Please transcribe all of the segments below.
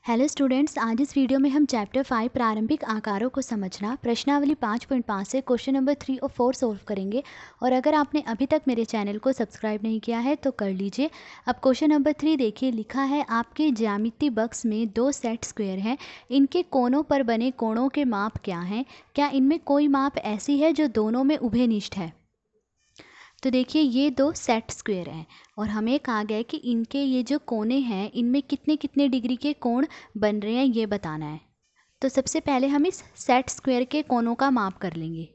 Hello students, आज इस video में हम चैप्टर 5 प्रारंभिक आकारों को समझना प्रश्नावली 5.5 से क्वेश्चन नंबर 3 और 4 सोल्व करेंगे। और अगर आपने अभी तक मेरे चैनल को सब्सक्राइब नहीं किया है तो कर लीजिए। अब क्वेश्चन नंबर 3 देखिए, लिखा है आपके ज्यामिति बक्स में दो सेट स्क्वायर हैं, इनके कोनों पर बने कोणों के माप क्या हैं? क्या इनमें कोई माप ऐसी है जो दोनों में उभयनिष्ठ है? तो देखिए, ये दो सेट स्क्वायर हैं और हमें कहा गया है कि इनके ये जो कोने हैं इनमें कितने कितने डिग्री के कोण बन रहे हैं ये बताना है। तो सबसे पहले हम इस सेट स्क्वायर के कोनों का माप कर लेंगे।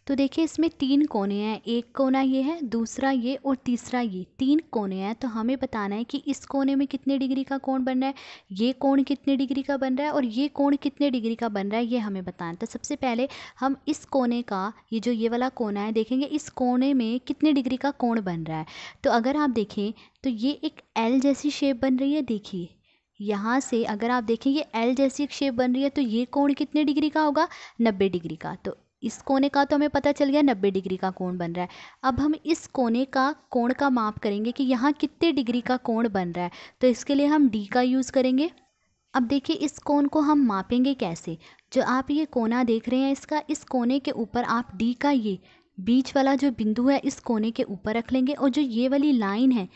तो देखिए, इसमें तीन कोने हैं, एक कोना ये है, दूसरा ये और तीसरा ये, तीन कोने हैं। तो हमें बताना है कि इस कोने में कितने डिग्री का कोण बन रहा है, ये कोण कितने डिग्री का बन रहा है और ये कोण कितने डिग्री का बन रहा है, ये हमें बताना है। तो सबसे पहले हम इस कोने का, ये जो ये वाला कोना है, देखेंगे इस कोने में कितने डिग्री का कोण बन रहा है। तो अगर आप देखें तो ये एक एल जैसी शेप बन रही है। देखिए, यहाँ से अगर आप देखें ये एल जैसी एक शेप बन रही है, तो ये कोण कितने डिग्री का होगा? 90 डिग्री का। तो इस कोने का तो हमें पता चल गया 90 डिग्री का कोण बन रहा है। अब हम इस कोने का कोण का माप करेंगे कि यहाँ कितने डिग्री का कोण बन रहा है। तो इसके लिए हम डी का यूज़ करेंगे। अब देखिए, इस कोण को हम मापेंगे कैसे? जो आप ये कोना देख रहे हैं, इसका इस कोने के ऊपर आप डी का ये बीच वाला जो बिंदु है इस कोने के ऊपर रख लेंगे, और जो ये वाली लाइन है,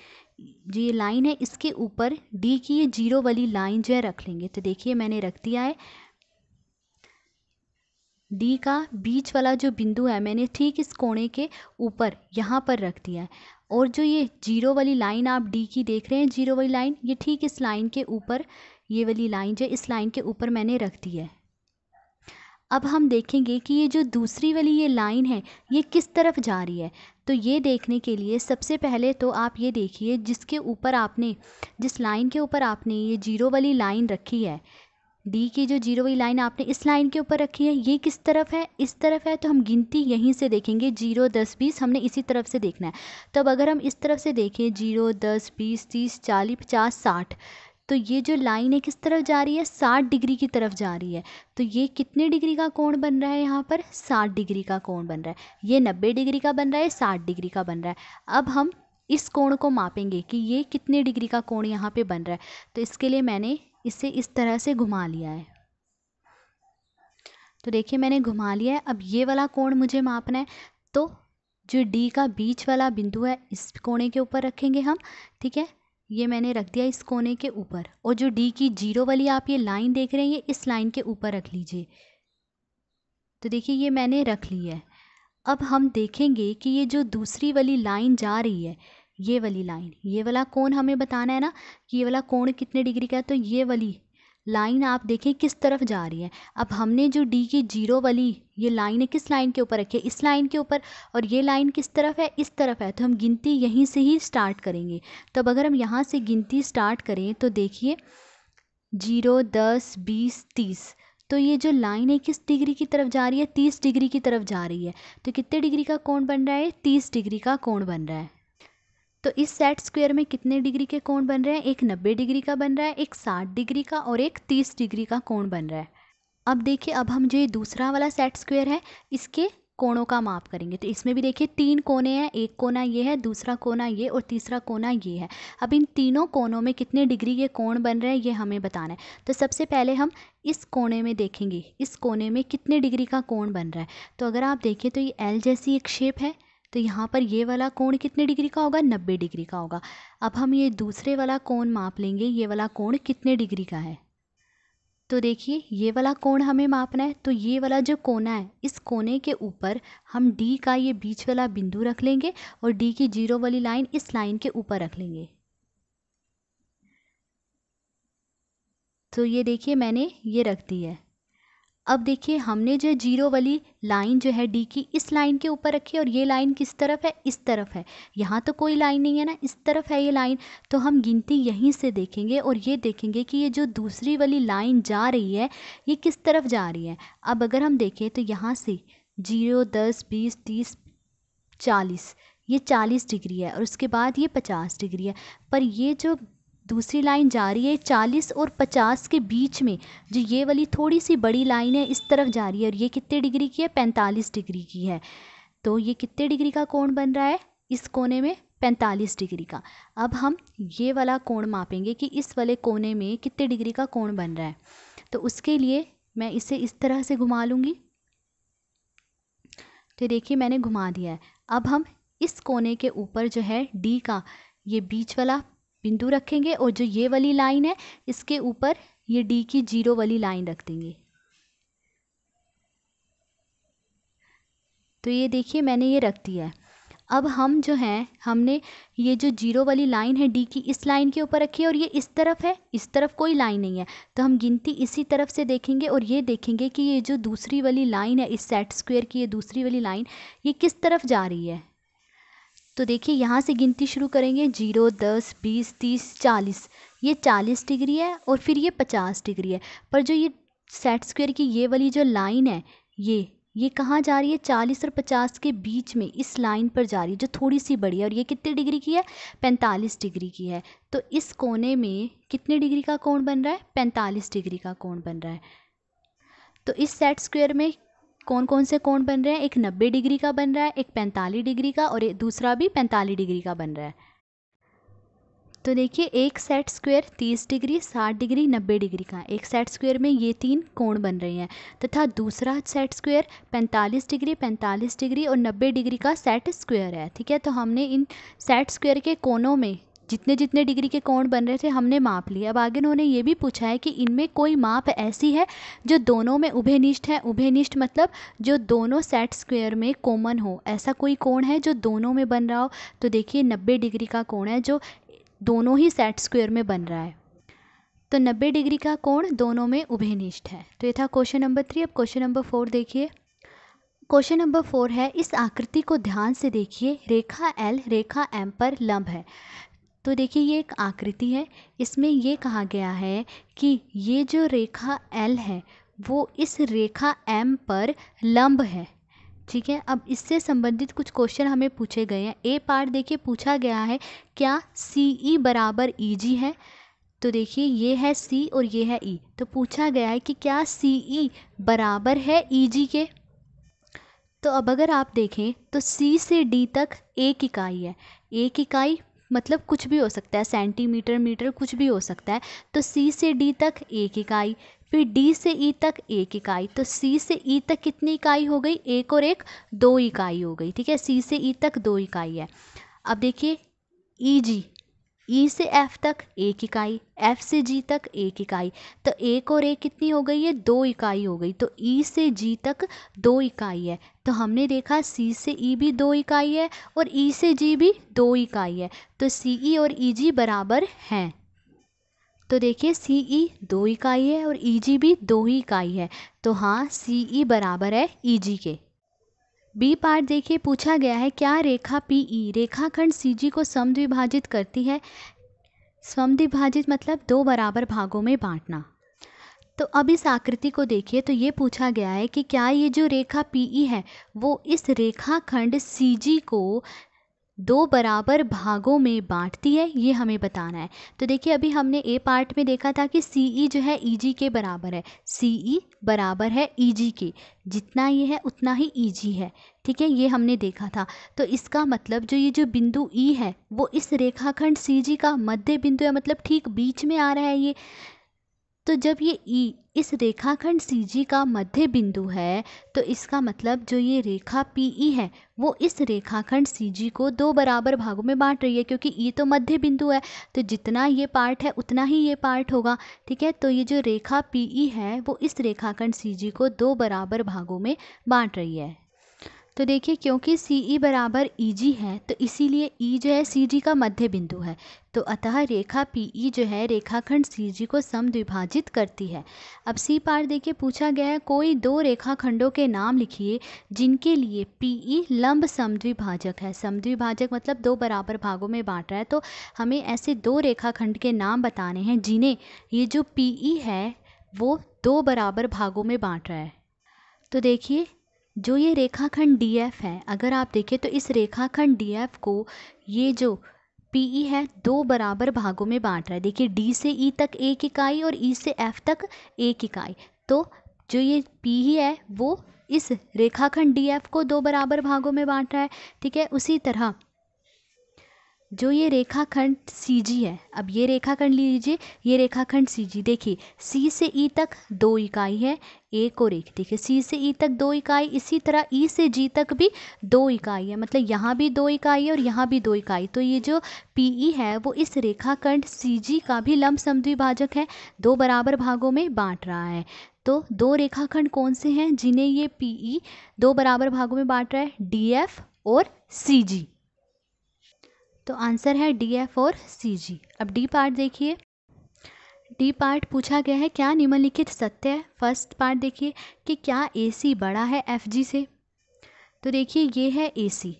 जो ये लाइन है, इसके ऊपर डी की ये जीरो वाली लाइन जो है रख लेंगे। तो देखिए, मैंने रख दिया है। डी का बीच वाला जो बिंदु है मैंने ठीक इस कोने के ऊपर यहाँ पर रख दिया है, और जो ये जीरो वाली लाइन आप डी की देख रहे हैं, जीरो वाली लाइन, ये ठीक इस लाइन के ऊपर, ये वाली लाइन जो इस लाइन के ऊपर मैंने रख दी है। अब हम देखेंगे कि ये जो दूसरी वाली ये लाइन है ये किस तरफ जा रही है। तो ये देखने के लिए सबसे पहले तो आप ये देखिए, जिसके ऊपर आपने, जिस लाइन के ऊपर आपने ये जीरो वाली लाइन रखी है, डी की जो जीरो वाली लाइन आपने इस लाइन के ऊपर रखी है, ये किस तरफ है? इस तरफ है। तो हम गिनती यहीं से देखेंगे, 0 10 20 हमने इसी तरफ से देखना है। तब अगर हम इस तरफ से देखें 0 10 20 30 40 50 60, तो ये जो लाइन है किस तरफ जा रही है? 60 डिग्री की तरफ जा रही है। तो ये कितने डिग्री का कोण बन रहा है? यहाँ पर 60 डिग्री का कोण बन रहा है। ये 90 डिग्री का बन रहा है, 60 डिग्री का बन रहा है। अब हम इस कोण को मापेंगे कि ये कितने डिग्री का कोण यहाँ पे बन रहा है। तो इसके लिए मैंने इसे इस तरह से घुमा लिया है। तो देखिए, मैंने घुमा लिया है। अब ये वाला कोण मुझे मापना है, तो जो डी का बीच वाला बिंदु है इस कोने के ऊपर रखेंगे हम। ठीक है, ये मैंने रख दिया इस कोने के ऊपर, और जो डी की जीरो वाली आप ये लाइन देख रहे हैं, ये इस लाइन के ऊपर रख लीजिए। तो देखिए, ये मैंने रख ली है। अब हम देखेंगे कि ये जो दूसरी वाली लाइन जा रही है, ये वाली लाइन, ये वाला कोण हमें बताना है ना कि ये वाला कोण कितने डिग्री का है। तो ये वाली लाइन आप देखें किस तरफ जा रही है। अब हमने जो डी की जीरो वाली ये लाइन है किस लाइन के ऊपर रखी है? इस लाइन के ऊपर। और ये लाइन किस तरफ है? इस तरफ है। तो हम गिनती यहीं से ही स्टार्ट करेंगे। तब अगर हम यहाँ से गिनती स्टार्ट करें तो देखिए 0 10 20 30, तो ये जो लाइन है किस डिग्री की तरफ जा रही है? 30 डिग्री की तरफ जा रही है। तो कितने डिग्री का कोण बन रहा है? 30 डिग्री का कोण बन रहा है। तो इस सेट स्क्वायर में कितने डिग्री के कोण बन रहे हैं? एक 90 डिग्री का बन रहा है, एक 60 डिग्री का और एक 30 डिग्री का कोण बन रहा है। अब देखिए, अब हम जो ये दूसरा वाला सेट स्क्वायर है इसके कोणों का माप करेंगे। तो इसमें भी देखिए तीन कोने हैं, एक कोना ये है, दूसरा कोना ये और तीसरा कोना ये है। अब इन तीनों कोनों में कितने डिग्री के कोण बन रहे हैं ये हमें बताना है। तो सबसे पहले हम इस कोने में देखेंगे, इस कोने में कितने डिग्री का कोण बन रहा है। तो अगर आप देखें तो ये एल जैसी एक शेप है, तो यहाँ पर ये वाला कोण कितने डिग्री का होगा? 90 डिग्री का होगा। अब हम ये दूसरे वाला कोण माप लेंगे, ये वाला कोण कितने डिग्री का है। तो देखिए, ये वाला कोण हमें मापना है। तो ये वाला जो कोना है, इस कोने के ऊपर हम डी का ये बीच वाला बिंदु रख लेंगे, और डी की जीरो वाली लाइन इस लाइन के ऊपर रख लेंगे। तो ये देखिए, मैंने ये रख दी है। अब देखिए, हमने जो जीरो वाली लाइन जो है डी की इस लाइन के ऊपर रखी है, और ये लाइन किस तरफ है? इस तरफ है। यहाँ तो कोई लाइन नहीं है ना, इस तरफ है ये लाइन। तो हम गिनती यहीं से देखेंगे और ये देखेंगे कि ये जो दूसरी वाली लाइन जा रही है ये किस तरफ जा रही है। अब अगर हम देखें तो यहाँ से 0 10 20 30 40, ये 40 डिग्री है, और उसके बाद ये 50 डिग्री है। पर ये जो दूसरी लाइन जा रही है 40 और 50 के बीच में, जो ये वाली थोड़ी सी बड़ी लाइन है इस तरफ जा रही है, और ये कितने डिग्री की है? 45 डिग्री की है। तो ये कितने डिग्री का कोण बन रहा है? इस कोने में 45 डिग्री का। अब हम ये वाला कोण मापेंगे कि इस वाले कोने में कितने डिग्री का कोण बन रहा है। तो उसके लिए मैं इसे इस तरह से घुमा लूँगी। तो देखिए मैंने घुमा दिया है। अब हम इस कोने के ऊपर जो है डी का ये बीच वाला बिंदु रखेंगे और जो ये वाली लाइन है इसके ऊपर ये डी की 0 वाली लाइन रख देंगे। तो ये देखिए मैंने ये रख दिया है। अब हम जो हैं हमने ये जो 0 वाली लाइन है डी की इस लाइन के ऊपर रखी है और ये इस तरफ है, इस तरफ कोई लाइन नहीं है, तो हम गिनती इसी तरफ से देखेंगे और ये देखेंगे कि ये जो दूसरी वाली लाइन है इस सेट स्क्वायर की ये दूसरी वाली लाइन ये किस तरफ जा रही है। तो देखिए यहाँ से गिनती शुरू करेंगे 0, 10, 20, 30, 40। ये 40 डिग्री है और फिर ये 50 डिग्री है। पर जो ये सेट स्क्वायर की ये वाली जो लाइन है ये कहाँ जा रही है, 40 और 50 के बीच में इस लाइन पर जा रही है जो थोड़ी सी बड़ी है और ये कितने डिग्री की है, 45 डिग्री की है। तो इस कोने में कितने डिग्री का कोण बन रहा है, 45 डिग्री का कोण बन रहा है। तो इस सेट स्क्वायर में कौन कौन से कोण बन रहे हैं, एक 90 डिग्री का बन रहा है, एक 45 डिग्री का और एक दूसरा भी 45 डिग्री का बन रहा है। तो देखिए एक set square 30 degree, 60 degree, 90 degree का, एक सेट स्क्वायर में ये 3 कोण बन रहे हैं, तथा दूसरा सेट स्क्वायर 45 डिग्री, 45 डिग्री और 90 डिग्री का सेट स्क्वायर है। ठीक है, तो हमने इन सेट स्क्वायर के कोनों में जितने जितने डिग्री के कोण बन रहे थे हमने माप लिए। अब आगे उन्होंने ये भी पूछा है कि इनमें कोई माप ऐसी है जो दोनों में उभयनिष्ठ है। उभयनिष्ठ मतलब जो दोनों सेट स्क्वायर में कॉमन हो, ऐसा कोई कोण है जो दोनों में बन रहा हो। तो देखिए 90 डिग्री का कोण है जो दोनों ही सेट स्क्वायर में बन रहा है। तो 90 डिग्री का कोण दोनों में उभयनिष्ठ है। तो ये था क्वेश्चन नंबर 3। अब क्वेश्चन नंबर 4 देखिए। क्वेश्चन नंबर 4 है, इस आकृति को ध्यान से देखिए, रेखा एल रेखा एम पर लंब है। तो देखिए ये एक आकृति है, इसमें ये कहा गया है कि ये जो रेखा एल है वो इस रेखा एम पर लंब है। ठीक है, अब इससे संबंधित कुछ क्वेश्चन हमें पूछे गए हैं। ए पार्ट देखिए पूछा गया है क्या सी ई बराबर ई जी है। तो देखिए ये है सी और ये है ई, तो पूछा गया है कि क्या सी ई बराबर है ई जी के। तो अब अगर आप देखें तो सी से डी तक एक इकाई है। एक इकाई मतलब कुछ भी हो सकता है, सेंटीमीटर, मीटर, कुछ भी हो सकता है। तो सी से डी तक एक इकाई, फिर डी से ई तक एक इकाई। तो सी से ई तक कितनी इकाई हो गई, एक और एक 2 इकाई हो गई। ठीक है, सी से ई तक 2 इकाई है। अब देखिए ई जी, ई से एफ तक एक इकाई, एफ से जी तक एक इकाई। तो एक और एक कितनी हो गई है, 2 इकाई हो गई। तो ई से जी तक 2 इकाई है। तो हमने देखा सी से ई भी 2 इकाई है और ई से जी भी 2 इकाई है। तो सी ई और ई जी बराबर हैं। तो देखिए सी ई 2 इकाई है और ई जी भी 2 ही इकाई है। तो हाँ सी ई बराबर है ई जी के। बी पार्ट देखिए पूछा गया है क्या रेखा पी ई रेखाखंड सी जी को समद्विभाजित करती है। समद्विभाजित मतलब 2 बराबर भागों में बांटना। तो अब इस आकृति को देखिए तो ये पूछा गया है कि क्या ये जो रेखा पी ई है वो इस रेखाखंड सी जी को 2 बराबर भागों में बांटती है, ये हमें बताना है। तो देखिए अभी हमने ए पार्ट में देखा था कि सी ई जो है ई जी के बराबर है। सी ई बराबर है ई जी के, जितना ये है उतना ही ई जी है। ठीक है, ये हमने देखा था। तो इसका मतलब जो ये जो बिंदु ई है वो इस रेखाखंड सी जी का मध्य बिंदु है, मतलब ठीक बीच में आ रहा है ये। तो जब ये ई इस रेखाखंड सी जी का मध्य बिंदु है तो इसका मतलब जो ये रेखा पी ई है वो इस रेखाखंड सी जी को 2 बराबर भागों में बांट रही है, क्योंकि ई तो मध्य बिंदु है तो जितना ये पार्ट है उतना ही ये पार्ट होगा। ठीक है, तो ये जो रेखा पी ई है वो इस रेखाखंड सी जी को 2 बराबर भागों में बांट रही है। तो देखिए क्योंकि सी ई बराबर ई जी है तो इसीलिए ई जो है सी जी का मध्य बिंदु है। तो अतः रेखा पी ई जो है रेखाखंड सी जी को समद्विभाजित करती है। अब सी पार्ट देखिए पूछा गया है कोई 2 रेखाखंडों के नाम लिखिए जिनके लिए पी ई लंब समद्विभाजक है। समद्विभाजक मतलब 2 बराबर भागों में बांट रहा है। तो हमें ऐसे 2 रेखाखंड के नाम बताने हैं जिन्हें ये जो पी ई है वो 2 बराबर भागों में बांट रहा है। तो देखिए जो ये रेखाखंड डी एफ है, अगर आप देखें तो इस रेखाखंड डी एफ को ये जो पी ई है 2 बराबर भागों में बांट रहा है। देखिए डी से ई तक एक इकाई और ई से एफ तक एक इकाई। तो जो ये पी ई है वो इस रेखाखंड डी एफ को 2 बराबर भागों में बांट रहा है। ठीक है, उसी तरह जो ये रेखाखंड CG है, अब ये रेखाखंड लीजिए, ये रेखाखंड CG, देखिए C से E तक 2 इकाई है, 1 और 1, देखिए C से E तक 2 इकाई, इसी तरह E से G तक भी 2 इकाई है, मतलब यहाँ भी 2 इकाई है और यहाँ भी 2 इकाई। तो ये जो PE है वो इस रेखाखंड CG का भी लंब समद्विभाजक है, 2 बराबर भागों में बांट रहा है। तो 2 रेखाखंड कौन से हैं जिन्हें ये PE 2 बराबर भागों में बांट रहा है? DF और CG। तो आंसर है DF और CG। अब डी पार्ट देखिए, डी पार्ट पूछा गया है क्या निम्नलिखित सत्य है। फर्स्ट पार्ट देखिए कि क्या AC बड़ा है FG से। तो देखिए ये है AC।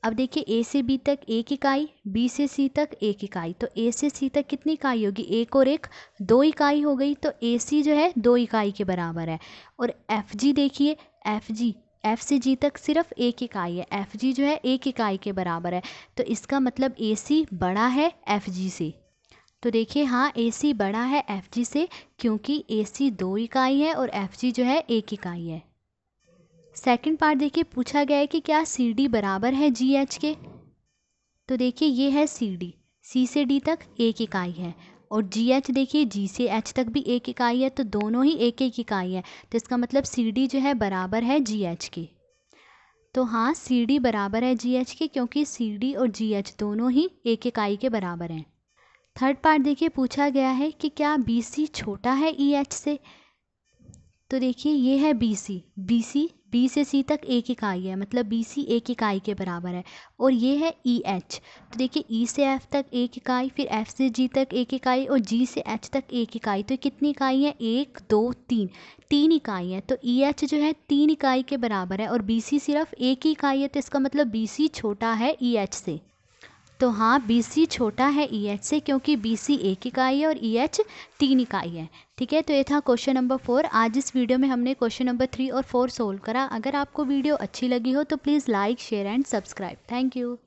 अब देखिए A से B तक 1 इकाई, B से C तक 1 इकाई, तो A से C तक कितनी इकाई होगी? 1 और 1 2 इकाई हो गई। तो AC जो है 2 इकाई के बराबर है। और FG देखिए, FG F से G तक सिर्फ 1 इकाई है, FG जो है 1 इकाई के बराबर है। तो इसका मतलब AC बड़ा है FG से। तो देखिए हाँ, AC बड़ा है FG से क्योंकि AC 2 इकाई है और FG जो है 1 इकाई है। सेकंड पार्ट देखिए पूछा गया है कि क्या CD बराबर है GH के। तो देखिए ये है CD, C से D तक 1 इकाई है और GH देखिए G से H तक भी 1 इकाई है, तो दोनों ही 1 इकाई है। तो इसका मतलब CD जो है बराबर है GH के। तो हाँ, CD बराबर है GH के क्योंकि CD और GH दोनों ही 1 इकाई के बराबर हैं। थर्ड पार्ट देखिए पूछा गया है कि क्या BC छोटा है EH से। तो देखिए ये है BC B से C तक 1 इकाई है, मतलब BC 1 इकाई के बराबर है। और ये है EH, तो देखिए E से F तक 1 इकाई, फिर F से G तक 1 इकाई और G से H तक 1 इकाई। तो कितनी इकाई है? 1 2 3, 3 इकाई है। तो EH जो है 3 इकाई के बराबर है और BC सिर्फ 1 ही इकाई है, तो इसका मतलब BC छोटा है EH से। तो हाँ, BC छोटा है EH से क्योंकि BC 1 इकाई है और EH 3 इकाई है। ठीक है, तो ये था क्वेश्चन नंबर 4। आज इस वीडियो में हमने क्वेश्चन नंबर 3 और 4 सोल्व करा। अगर आपको वीडियो अच्छी लगी हो तो please like, share and subscribe. Thank you.